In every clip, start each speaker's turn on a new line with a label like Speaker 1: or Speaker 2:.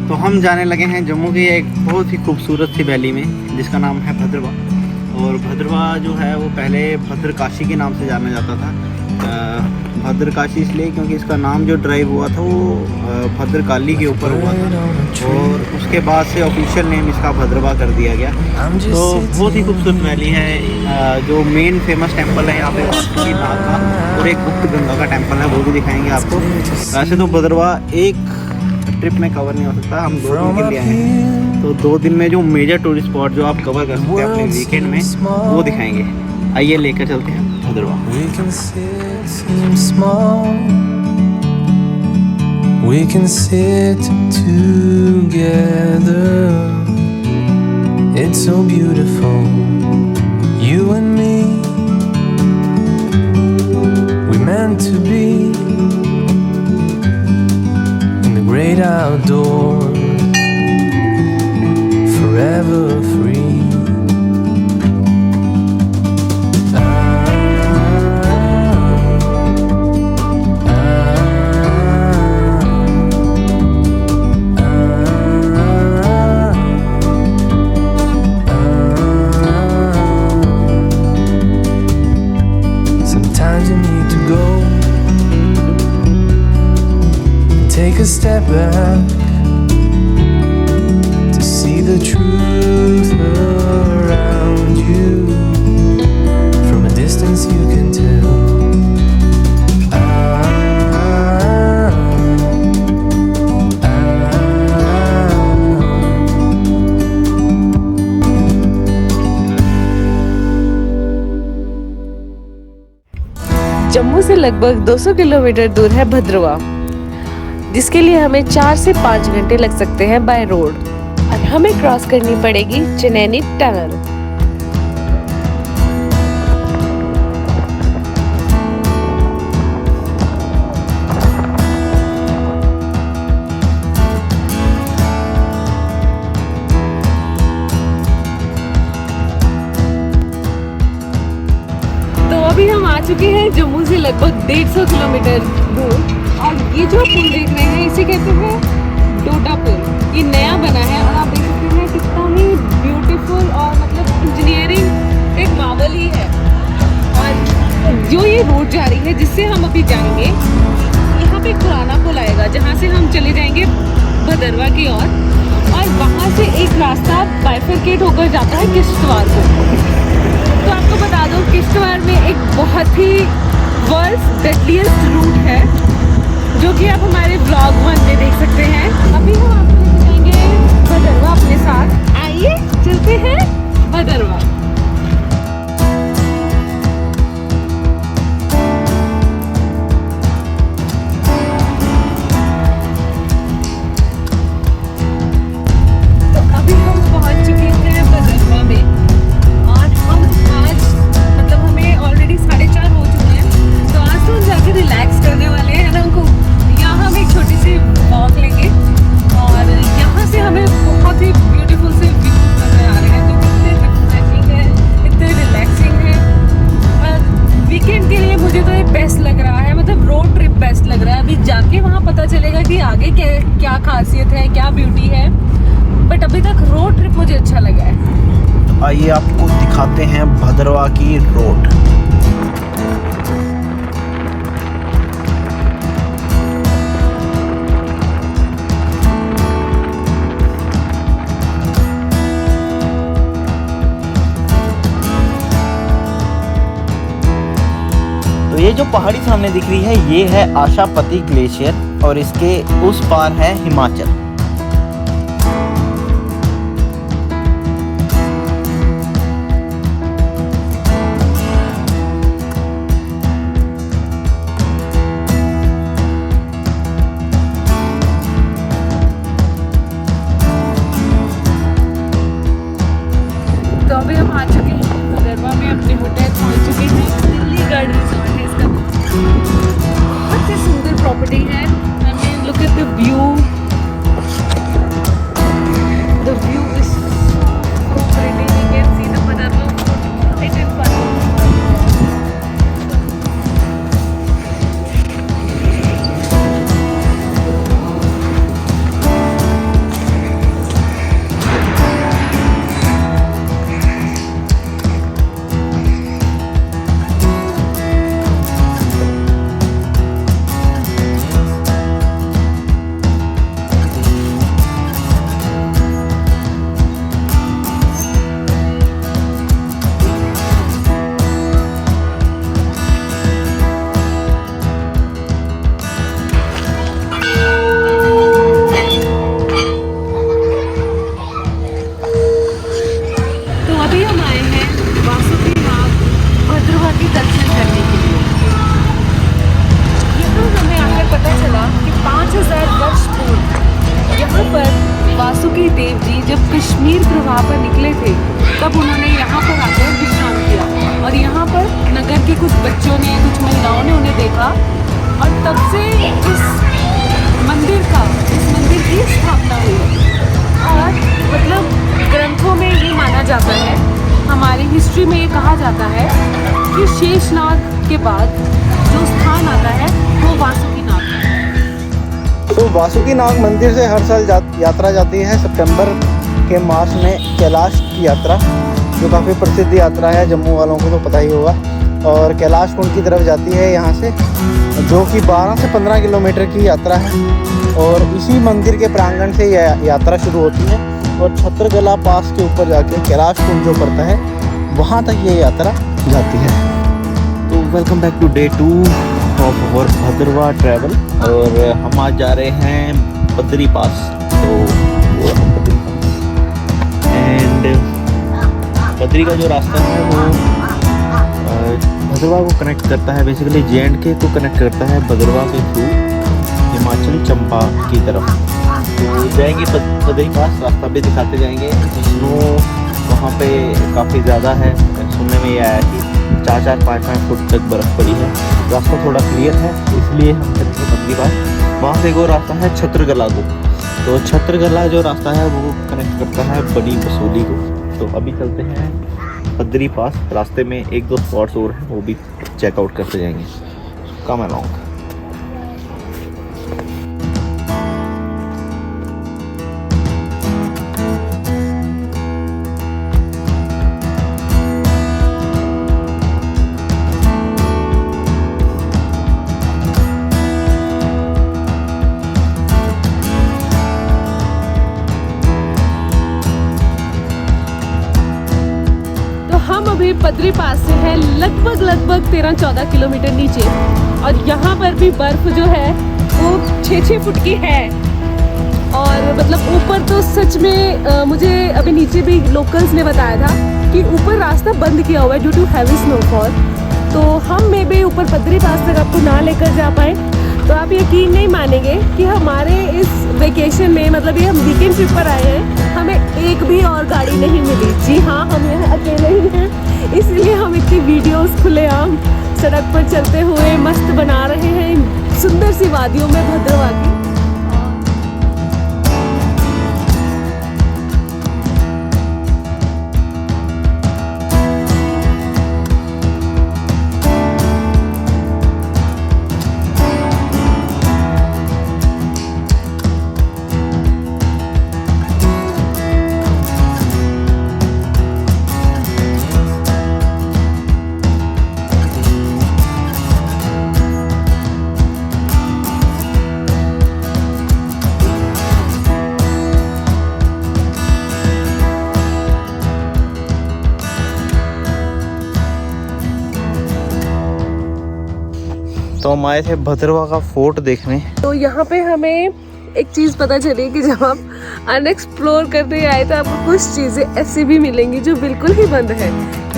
Speaker 1: तो हम जाने लगे हैं जम्मू की एक बहुत ही खूबसूरत सी वैली में जिसका नाम है भद्रवा। और भद्रवा जो है वो पहले भद्रकाशी के नाम से जाना जाता था। भद्रकाशी इसलिए क्योंकि इसका नाम जो ड्राइव हुआ था वो भद्रकाली के ऊपर हुआ था और उसके बाद से ऑफिशियल नेम इसका भद्रवा कर दिया गया। तो बहुत ही खूबसूरत वैली है। जो मेन फेमस टेंपल है यहाँ पे वासुकीनाथ का और एक गुप्त गंगा का टेंपल है, वो भी दिखाएंगे आपको। वैसे तो भद्रवा एक ट्रिप में कवर नहीं हो सकता, हम 2 दिन के लिए आए हैं, तो 2 दिन में जो मेजर टूरिस्ट स्पॉट जो आप कवर कर सकते हैं अपने वीकेंड में वो दिखाएंगे। आइए लेकर चलते हैं भद्रवा।
Speaker 2: We can sit together. It's so beautiful, you and me. We meant to be in the great outdoors, forever free. Sometimes you need to go and take a step back to see the truth around you. From a distance you can tell.
Speaker 3: Jammu से लगभग 200 kilometre दूर है भद्रवा, जिसके लिए हमें 4 से 5 घंटे लग सकते हैं बाय रोड और हमें क्रॉस करनी पड़ेगी चनैनी टनल। अभी हम आ चुके हैं जम्मू से लगभग 150 किलोमीटर दूर और ये जो पुल देख रहे हैं इसे कहते हैं डोडा पुल। ये नया बना है और आप देख सकते हैं कितना ही ब्यूटीफुल और मतलब इंजीनियरिंग एक मावल ही है। और जो ये रोड जा रही है जिससे हम अभी जाएंगे, यहाँ पे पुराना पुल आएगा जहाँ से हम चले जाएंगे भद्रवा की ओर और वहाँ से एक रास्ता बाइफरकेट होकर जाता है किश्तवाड़ को। तो आपको बता दो किश्तवाड़ में एक बहुत ही वर्ल्ड्स डेडलीस्ट रूट है जो कि आप हमारे ब्लॉग 1 में देख सकते हैं। अभी हम आपको लेके जाएंगे भद्रवा अपने साथ। आइए चलते हैं भद्रवा। तो अभी हम पहुंच चुके हैं भद्रवा में और हम आज मतलब हमें ऑलरेडी 4:30 हो चुके हैं, तो आज तो हम जाके रिलैक्स करने वाले हैं ना। हमको यहाँ हम एक छोटी सी वॉक लेंगे और यहाँ से हमें बहुत ही ब्यूटीफुल से व्यू नजर आ रहे हैं। तो कितने रिफ्रेशिंग है, कितने रिलैक्सिंग है। और वीकेंड के लिए मुझे तो ये बेस्ट लग रहा है, मतलब रोड ट्रिप बेस्ट लग रहा है। अभी जाके वहाँ पता चलेगा कि आगे क्या खासियत है, क्या ब्यूटी है, बट अभी तक रोड ट्रिप मुझे अच्छा लगा है।
Speaker 1: आइए आपको दिखाते हैं भद्रवा की रोड। तो ये जो पहाड़ी सामने दिख रही है ये है आशापति ग्लेशियर और इसके उस पार है हिमाचल।
Speaker 3: तो अभी हम आ चुके हैं भद्रवा में, अपने होटल पहुंच चुके हैं। दिल्ली गार्डन रिजॉर्ट है इसका। बहुत ही सुंदर प्रॉपर्टी है। I mean look at the view Kashmir प्रवाह पर निकले थे तब उन्होंने यहाँ पर आकर विश्राम किया और यहाँ पर नगर के कुछ बच्चों ने, कुछ महिलाओं ने उन्हें देखा और तब से इस मंदिर की स्थापना हुई और मतलब ग्रंथों में ये माना जाता है, हमारी हिस्ट्री में ये कहा जाता है कि शेषनाग के बाद जो स्थान आता है वो वासुकीनाग है।
Speaker 1: तो वासुकीनाग मंदिर से हर साल यात्रा जाती है सितंबर के मास में, कैलाश की यात्रा, जो काफ़ी प्रसिद्ध यात्रा है, जम्मू वालों को तो पता ही होगा। और कैलाश कुंड की तरफ जाती है यहाँ से, जो कि 12 से 15 किलोमीटर की यात्रा है। और इसी मंदिर के प्रांगण से यह यात्रा शुरू होती है और छत्रगला पास के ऊपर जाके कैलाश कुंड जो पड़ता है वहाँ तक ये यात्रा जाती है। तो welcome back to day 2 of our Bhaderwah travel. और हम आज जा रहे हैं बद्री पास। तो एंड बद्री का जो रास्ता है वो भद्रवाह को कनेक्ट करता है, बेसिकली J&K को कनेक्ट करता है भद्रवाह के थ्रू हिमाचल चंपा की तरफ। तो जाएंगे बद्री पास, रास्ता भी दिखाते जाएंगे। स्नो वहाँ पे काफ़ी ज़्यादा है, सुनने में ये आया कि 4-5 फुट तक बर्फ़ पड़ी है। रास्ता थोड़ा क्लियर है इसलिए हम चलते बद्री पास। वहाँ से एक और रास्ता है छत्रगला को, तो छत्रगला जो रास्ता है वो कनेक्ट करता है बड़ी बसोली को। तो अभी चलते हैं बद्री पास, रास्ते में 1-2 स्पॉट्स और हैं वो भी चेकआउट करते जाएंगे। Come along.
Speaker 3: अभी बद्री पास से है लगभग 13-14 किलोमीटर नीचे और यहाँ पर भी बर्फ जो है वो 6-6 फुट की है। और मतलब ऊपर तो सच में मुझे अभी नीचे भी लोकल्स ने बताया था कि ऊपर रास्ता बंद किया हुआ है ड्यू टू हैवी स्नोफॉल। तो हम में भी ऊपर बद्री पास तक आपको ना लेकर जा पाए तो आप यकीन नहीं मानेंगे कि हमारे इस वेकेशन में, मतलब ये हम वीकेंड ट्रिप पर आए हैं, हमें एक भी और गाड़ी नहीं मिली। जी हाँ, हम यहाँ अकेले ही हैं, इसलिए हम इतनी वीडियोस खुलेआम सड़क पर चलते हुए मस्त बना रहे हैं सुंदर सी वादियों में भद्रवाह की।
Speaker 1: तो हम आए थे भद्रवाह का फोर्ट देखने।
Speaker 3: तो यहाँ पे हमें एक चीज़ पता चली कि जब आप अनएक्सप्लोर करने आए तो आपको कुछ चीज़ें ऐसी भी मिलेंगी जो बिल्कुल ही बंद है।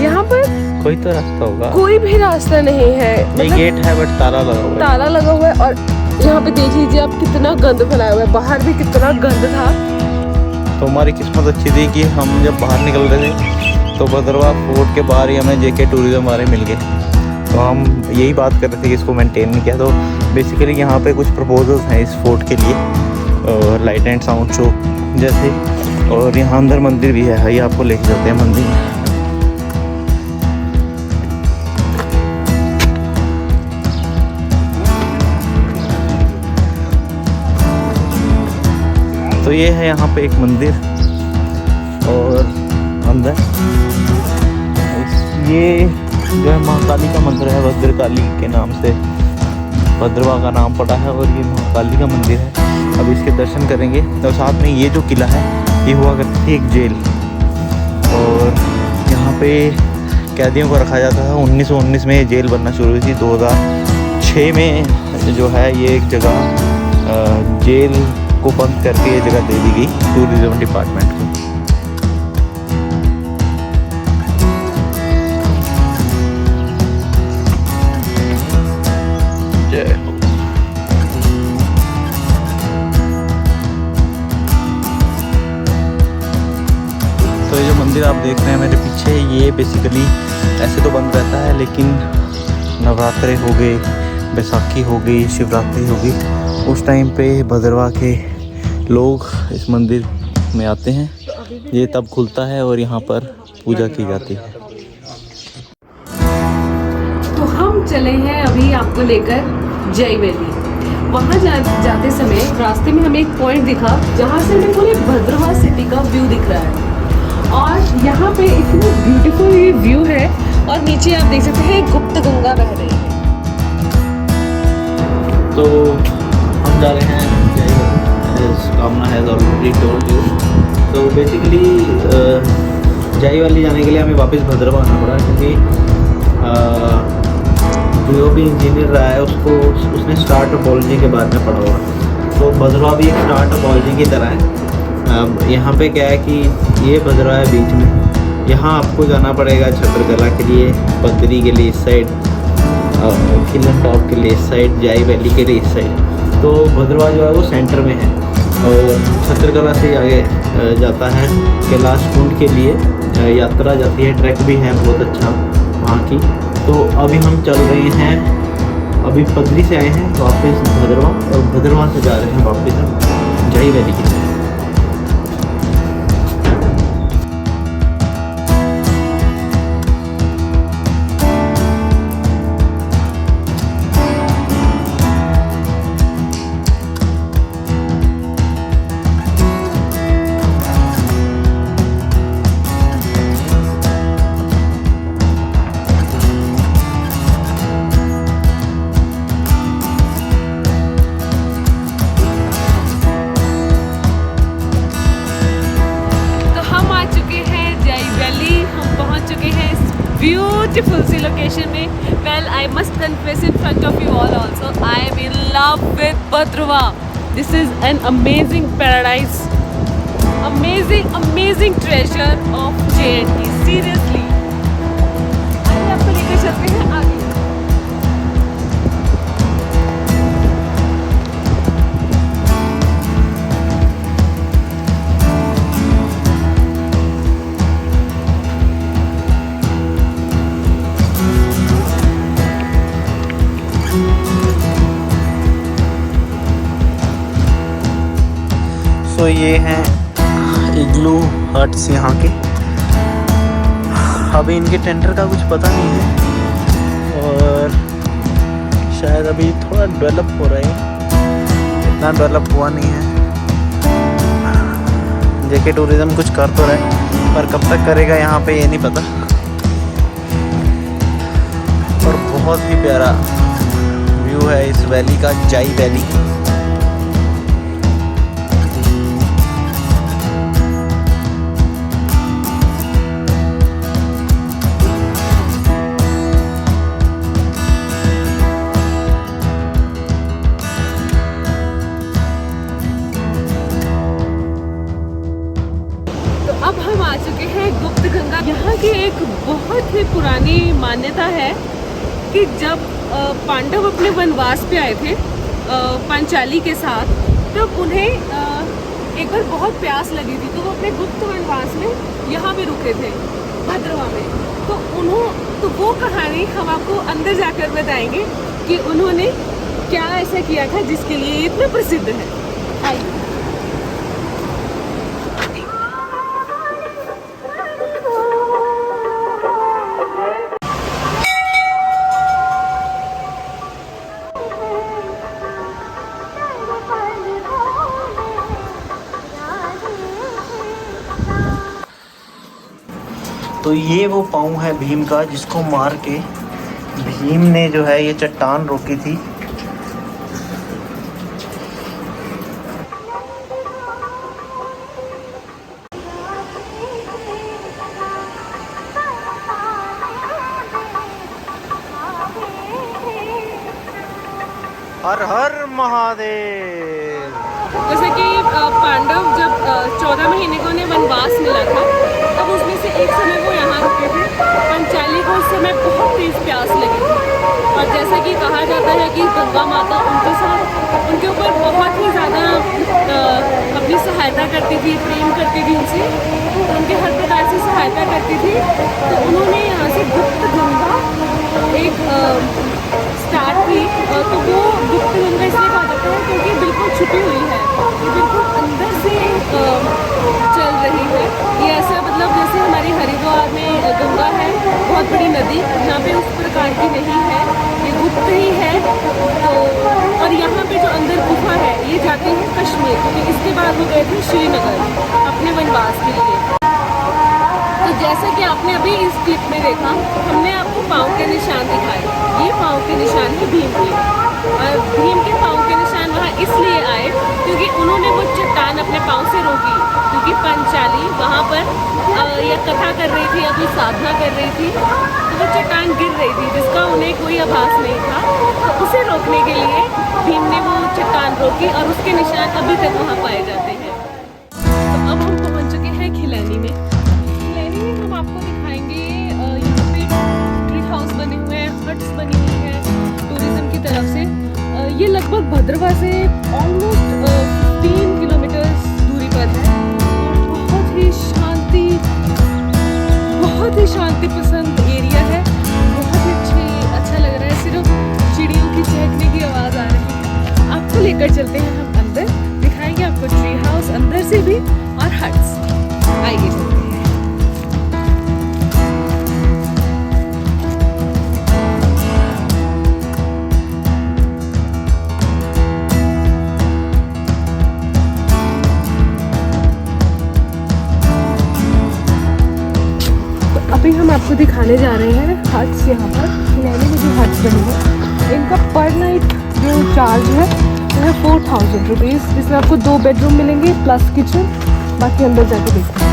Speaker 3: यहाँ पर
Speaker 1: कोई तो रास्ता होगा,
Speaker 3: कोई भी रास्ता नहीं है, मतलब
Speaker 1: गेट है बट ताला लगा हुआ है।
Speaker 3: ताला लगा हुआ है और यहाँ पे देख लीजिए आप कितना गंद फैलाया हुआ है, बाहर भी कितना गंद था।
Speaker 1: तो हमारी किस्मत अच्छी थी कि हम जब बाहर निकल रहे थे तो भद्रवाह फोर्ट के बाहर ही हमें JK टूरिज्म वाले मिल गए। तो हम यही बात कर रहे थे कि इसको मेंटेन नहीं किया। तो बेसिकली यहाँ पे कुछ प्रपोजल्स हैं इस फोर्ट के लिए, लाइट एंड साउंड शो जैसे, और यहाँ अंदर मंदिर भी है, ये आपको लेके जाते हैं मंदिर में। तो ये है यहाँ पे एक मंदिर और अंदर ये जो है महाकाली का मंदिर है, भद्रकाली के नाम से भद्रवाह का नाम पड़ा है और ये महाकाली का मंदिर है। अब इसके दर्शन करेंगे। तो साथ में ये जो किला है ये हुआ करती थी एक जेल, और यहाँ पे कैदियों को रखा जाता था। 1919 में ये जेल बनना शुरू हुई थी। 2006 में जो है ये एक जगह जेल को बंद करके ये जगह दे दी गई टूरिज्म डिपार्टमेंट को। तो ये जो मंदिर आप देख रहे हैं मेरे पीछे, ये बेसिकली ऐसे तो बंद रहता है, लेकिन नवरात्रे हो गए, बैसाखी हो गई, शिवरात्रि हो गई, उस टाइम पे भद्रवाह के लोग इस मंदिर में आते हैं। ये तब खुलता है और यहाँ पर पूजा की जाती है।
Speaker 3: तो हम चले हैं अभी आपको लेकर जय वैली। वहाँ जाते समय रास्ते में हमें एक पॉइंट दिखा जहाँ से हमें पूरे भद्रवाह सिटी का व्यू दिख रहा है, और यहाँ पे इतनी ब्यूटीफुल ये व्यू है, और नीचे आप देख सकते हैं गुप्त गंगा बह रही है।
Speaker 1: तो हम जा रहे हैं जय वैली, कामना है ऑलरेडी टोल्ड यू। तो बेसिकली जय वैली जाने के लिए हमें वापस भद्रवाह आना पड़ा, क्योंकि जो भी इंजीनियर रहा है उसने स्टार टोपोलॉजी के बारे में पढ़ा हुआ। तो भद्रवाह भी एक स्टार टोपोलॉजी की तरह है। अब यहाँ पे क्या है कि ये भद्रवाह है बीच में, यहाँ आपको जाना पड़ेगा छत्रकला के लिए, पगरी के लिए इस साइड, किलन टॉप के लिए इस साइड, जय वैली के लिए इस साइड। तो भद्रवाह जो है वो सेंटर में है, और छत्रकला से आगे जाता है कैलाश कुंड के लिए यात्रा जाती है, ट्रैक भी है बहुत अच्छा वहाँ की। तो अभी हम चल रहे हैं, अभी पगरी से आए हैं वापस भद्रवाह, और भद्रवाह से जा रहे हैं वापस हम जय वैली की तरफ।
Speaker 3: Beautiful सी लोकेशन में। Well, I must confess in front of you all also, I am in love with Bhadrava. This is an amazing paradise, amazing treasure of JNT. Seriously. आइए आपको लेकर चलते हैं आगे।
Speaker 1: तो ये हैं इग्लू हट्स यहाँ के। अभी इनके टेंडर का कुछ पता नहीं है, और शायद अभी थोड़ा डेवलप हो रहा है, इतना डेवलप हुआ नहीं है। जेके टूरिज्म कुछ कर तो रहा है, पर कब तक करेगा यहाँ पे ये नहीं पता। और बहुत ही प्यारा व्यू है इस वैली का, जय वैली।
Speaker 3: अब हम आ चुके हैं गुप्त गंगा। यहाँ की एक बहुत ही पुरानी मान्यता है कि जब पांडव अपने वनवास पे आए थे पांचाली के साथ, तब उन्हें एक बार बहुत प्यास लगी थी, तो वो अपने गुप्त वनवास में यहाँ भी रुके थे भद्रवाह में। तो वो कहानी हम आपको अंदर जाकर बताएंगे कि उन्होंने क्या ऐसा किया था जिसके लिए ये इतना प्रसिद्ध है। आइए।
Speaker 1: तो ये वो पाँव है भीम का, जिसको मार के भीम ने जो है ये चट्टान रोकी थी। हर हर महादेव।
Speaker 3: जैसे कि पांडव जब 14 महीने को उन्हें वनवास मिला था, तब उसमें से एक समय वो यहाँ रुके थे। पंचाली को उस समय बहुत तेज प्यास लगी थी, और जैसा कि कहा जाता है कि गंगा माता उनके साथ उनके ऊपर बहुत ही ज़्यादा अपनी सहायता करती थी, प्रेम करती थी उनसे, तो उनके हर प्रकार सहायता करती थी, तो उन्होंने यहाँ से गुप्त गंगा एक स्टार्ट की। तो वो गुप्त गंगा इसलिए कहा जाता है क्योंकि बिल्कुल छुपी हुई है, ये बिल्कुल अंदर से चल रही है। ये ऐसा मतलब जैसे हमारी हरिद्वार में गंगा है, बहुत बड़ी नदी, यहाँ पे उस प्रकार की नहीं है, ये गुप्त ही है। तो और यहाँ पे जो अंदर गुफा है ये जाते हैं कश्मीर, क्योंकि इसके बाद वो गए थे श्रीनगर अपने वनवास के लिए। तो जैसा कि आपने अभी इस क्लिप में देखा, हमने आपको पाँव के निशान दिखाए, ये पाँव के निशान है भीम के। और भीम के पाँव के निशान वहाँ इसलिए आए क्योंकि उन्होंने वो चट्टान अपने पाँव से रोकी, क्योंकि पंचाली वहाँ पर या कथा कर रही थी या कोई साधना कर रही थी, तो वो चट्टान गिर रही थी जिसका उन्हें कोई आभास नहीं था। तो उसे रोकने के लिए भीम ने वो चट्टान रोकी और उसके निशान अभी तक वहाँ पाए जाते हैं। तो अब हम पहुँच चुके हैं खिलैनी में। खिलैनी में हम आपको दिखाएंगे यहाँ पे ट्री हाउस बने हुए हैं, हट्स बनी हुई है टूरिज्म की तरफ से। ये लगभग भद्रवा से ऑलमोस्ट 3 किलोमीटर दूरी पर है और बहुत ही शांति पसंद एरिया है, बहुत ही अच्छा लग रहा है। सिर्फ चिड़ियों की चहकने की आवाज़ आ रही है। आपको लेकर चलते हैं हम अंदर, दिखाएंगे आपको ट्री हाउस अंदर से भी और हट्स। आइए चलते हैं। अभी हम आपको दिखाने जा रहे हैं हट्स। यहाँ पर खिलैनी में जो हट्स बने हैं इनका पर नाइट जो चार्ज है वो है 4000 रुपीज़, जिसमें आपको 2 बेडरूम मिलेंगे प्लस किचन। बाकी अंदर जाके देखते हैं।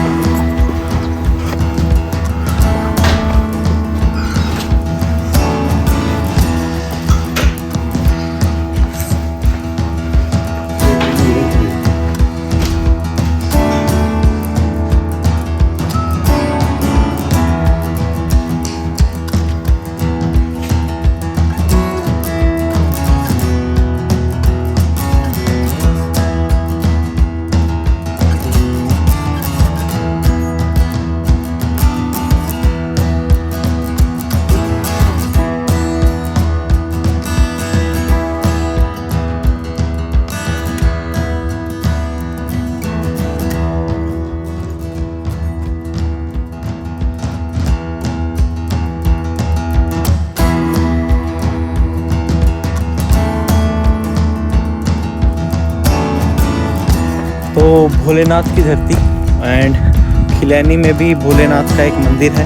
Speaker 1: तो भोलेनाथ की धरती एंड खिलैनी में भी भोलेनाथ का एक मंदिर है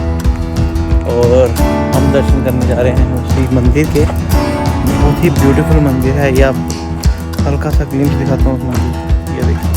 Speaker 1: और हम दर्शन करने जा रहे हैं उसी मंदिर के। बहुत ही ब्यूटीफुल मंदिर है, ये आप हल्का सा ग्लिम्स दिखाता हूँ उस मंदिर। ये देखिए